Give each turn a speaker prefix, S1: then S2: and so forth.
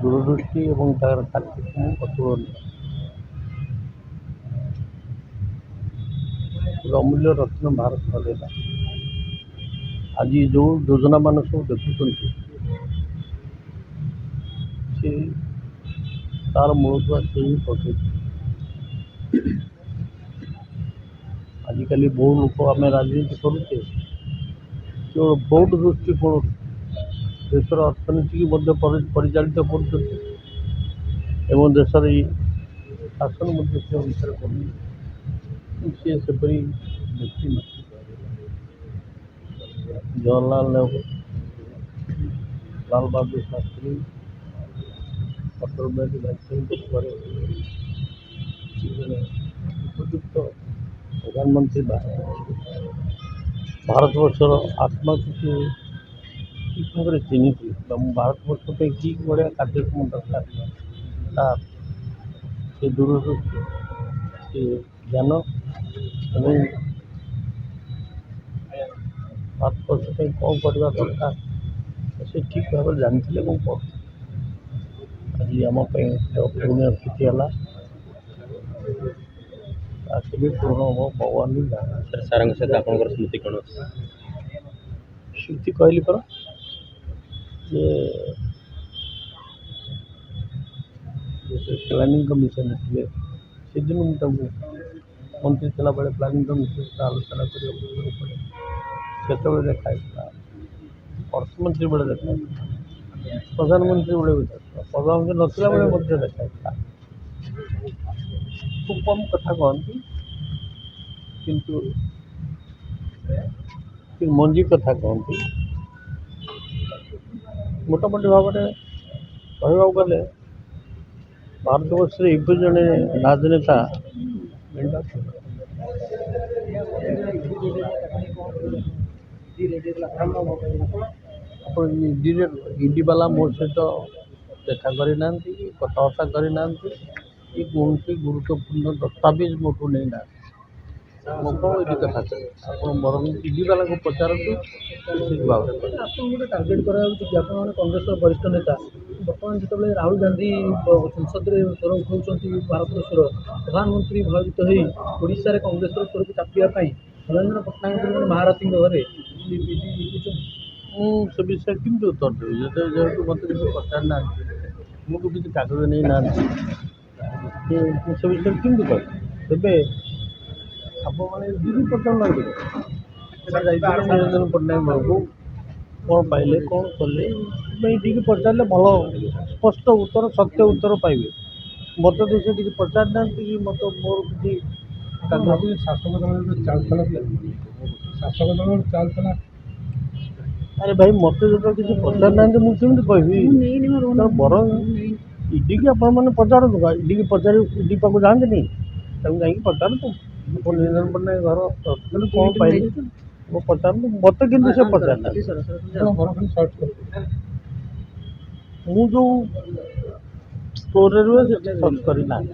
S1: ଦୂରଦୃଷ୍ଟି ଏବଂ ତାର କାର୍ଯ୍ୟକ୍ରମ ଅତୁଳନୀୟ। ଅମୂଲ୍ୟ ରତ୍ନ ଭାରତ ହରେଲା। ଆଜି ଯେଉଁ ଯୋଜନାମାନ ସବୁ ଦେଖୁଛନ୍ତି ସେ ତାର ମୂଳଦୁଆ ସେ ହିଁ ପକେଇଛି। ଆଜିକାଲି ବହୁ ଲୋକ ଆମେ ରାଜନୀତି କରୁଛେ କେବଳ ଭୋଟ ଦୃଷ୍ଟିକୋଣରୁ ଦେଶର ଅର୍ଥନୀତିକୁ ମଧ୍ୟ ପରିଚାଳିତ କରୁଛନ୍ତି ଏବଂ ଦେଶର ଶାସନ ମଧ୍ୟ ସେ ଅନୁସାରେ କରୁଛନ୍ତି। ସିଏ ସେପରି ବ୍ୟକ୍ତି ନଥିଲେ। ଜବାହରଲାଲ ନେହେରୁ, ଲାଲ ବାହାଦୁର ଶାସ୍ତ୍ରୀ, ଅଟଳ ବିହାରୀ ବାଜପେୟୀଙ୍କ ପରେ ଜଣେ ଉପଯୁକ୍ତ ପ୍ରଧାନମନ୍ତ୍ରୀ ଭାରତବର୍ଷର ଆତ୍ମାକୁ ସେ ଠିକ୍ ଭାବରେ ଚିହ୍ନିଥିଲେ ଏବଂ ଭାରତବର୍ଷ ପାଇଁ କି ଭଳିଆ କାର୍ଯ୍ୟକ୍ରମ ଦରକାର ତାର ସେ ଦୂରଦୃଷ୍ଟି, ସେ ଜ୍ଞାନ ଏବଂ ଭାରତବର୍ଷ ପାଇଁ କ'ଣ କରିବା ଦରକାର ସେ ଠିକ୍ ଭାବରେ ଜାଣିଥିଲେ ଏବଂ କରୁଥିଲେ। ଆଜି ଆମ ପାଇଁ ଅପୂର୍ଣ୍ଣୀୟ ସ୍ଥିତି ହେଲା କେବେ ପୂରଣ ହେବ ଭଗବାନ ହିଁ ଜାଣନ୍ତି।
S2: ସାରଙ୍କ ସହିତ ଆପଣଙ୍କର ସ୍ମୃତି କ'ଣ ଅଛି?
S1: ସ୍ମୃତି କହିଲି ପରା ଯେ ପ୍ଲାନିଂ କମିଶନ ଥିଲେ ସେଦିନ ମୁଁ ତାଙ୍କୁ ମନ୍ତ୍ରୀ ଥିଲାବେଳେ ପ୍ଲାନିଂ କମିଶନ ସହିତ ଆଲୋଚନା କରିବାକୁ ପଡ଼େ। ସେତେବେଳେ ଦେଖା ହେଇଥିଲା, ଅର୍ଥମନ୍ତ୍ରୀ ବେଳେ ଦେଖା ହେଇଥିଲା, ପ୍ରଧାନମନ୍ତ୍ରୀ ବେଳେ ବି ଦେଖା, ପ୍ରଧାନମନ୍ତ୍ରୀ ନଥିଲା ବେଳେ ମଧ୍ୟ ଦେଖା ହେଇଥିଲା। ଖୁବ୍ କମ୍ କଥା କହନ୍ତି କିନ୍ତୁ ମଞ୍ଜି କଥା କହନ୍ତି। ମୋଟାମୋଟି ଭାବରେ କହିବାକୁ ଗଲେ ଭାରତବର୍ଷରେ ଏବେ ଜଣେ ରାଜନେତା ଆପଣ ଇଡି ବାଲା ମୋ ସହିତ ଦେଖା କରିନାହାନ୍ତି, କଥାବାର୍ତ୍ତା କରିନାହାନ୍ତି କି କୌଣସି ଗୁରୁତ୍ୱପୂର୍ଣ୍ଣ ଦସ୍ତାବିଜ ମୋଠୁ ନେଇନାହାନ୍ତି। ମୁଁ କ'ଣ ଏଠି କଥା କହିବି? ଆପଣ ବରଂ ଇଡି ବାଲାକୁ ପଚାରନ୍ତୁ ଠିକ୍ ଭାବରେ।
S3: ଆପଣଙ୍କୁ ଗୋଟେ ଟାର୍ଗେଟ୍ କରାଯାଉଛି କି ଆପଣମାନେ କଂଗ୍ରେସର ବରିଷ୍ଠ ନେତା ବର୍ତ୍ତମାନ ଯେତେବେଳେ ରାହୁଲ ଗାନ୍ଧୀ ସଂସଦରେ ସ୍ୱର ଉଠାଉଛନ୍ତି ଭାରତର ସ୍ୱର, ପ୍ରଧାନମନ୍ତ୍ରୀ ଭୟଭୀତ ହୋଇ ଓଡ଼ିଶାରେ କଂଗ୍ରେସର ସ୍ୱରକୁ ଚାପିବା ପାଇଁ ନରେନ୍ଦ୍ର ପଟ୍ଟନାୟକଙ୍କ ମହାରଥୀଙ୍କ ଘରେ
S1: ମୁଁ ସେ ବିଷୟରେ କେମିତି ଉତ୍ତର ଦେବି? ଯେହେତୁ ମୋତେ କିଛି ପଚାରିନାହାନ୍ତି, ମୋଠୁ କିଛି କାଗଜ ନେଇନାହାନ୍ତି, ମୁଁ ସେ ବିଷୟରେ କେମିତି କହିବି? ତେବେ ଆପଣମାନେ ଇଡି ପଚାରୁନାହାନ୍ତି ଯାଇଥିଲେ ନିରଞ୍ଜନ ପଟ୍ଟନାୟକ ବାବୁ କ'ଣ ପାଇଲେ, କ'ଣ କଲେ, ଇଡିକି ପଚାରିଲେ ଭଲ ସ୍ପଷ୍ଟ ଉତ୍ତର, ସତ୍ୟ ଉତ୍ତର ପାଇବେ। ମୋତେ ତ ସେ କିଛି ପଚାରିନାହାନ୍ତି କି ମୋତେ ମୋର କିଛି
S3: ଶାସକ ଦଳର ଚାଲୁଥିଲା।
S1: ଆରେ ଭାଇ ମୋତେ ଯେତେବେଳେ କିଛି ପଚାରିନାହାନ୍ତି ମୁଁ କେମିତି କହିବି? ବରଂ ଇଡିକି ଆପଣମାନେ ପଚାରନ୍ତୁ, ଇଡିକି ପଚାରି ଇଡି ପାଖକୁ ଯାଆନ୍ତିନି, ତାଙ୍କୁ ଯାଇକି ପଚାରନ୍ତୁ ଆପଣ ନିରଞ୍ଜନ ପଟ୍ଟନାୟକ ଘର କ'ଣ ପାଇଲେ ମୁଁ ପଚାରନ୍ତୁ, ମୋତେ କିନ୍ତୁ ସେ ପଚାରିନାହାନ୍ତି। ମୁଁ ଯେଉଁ ଷ୍ଟୋରରେ ରୁହେ ସେଠି ସର୍ଚ୍ଚ କରିନାହାନ୍ତି।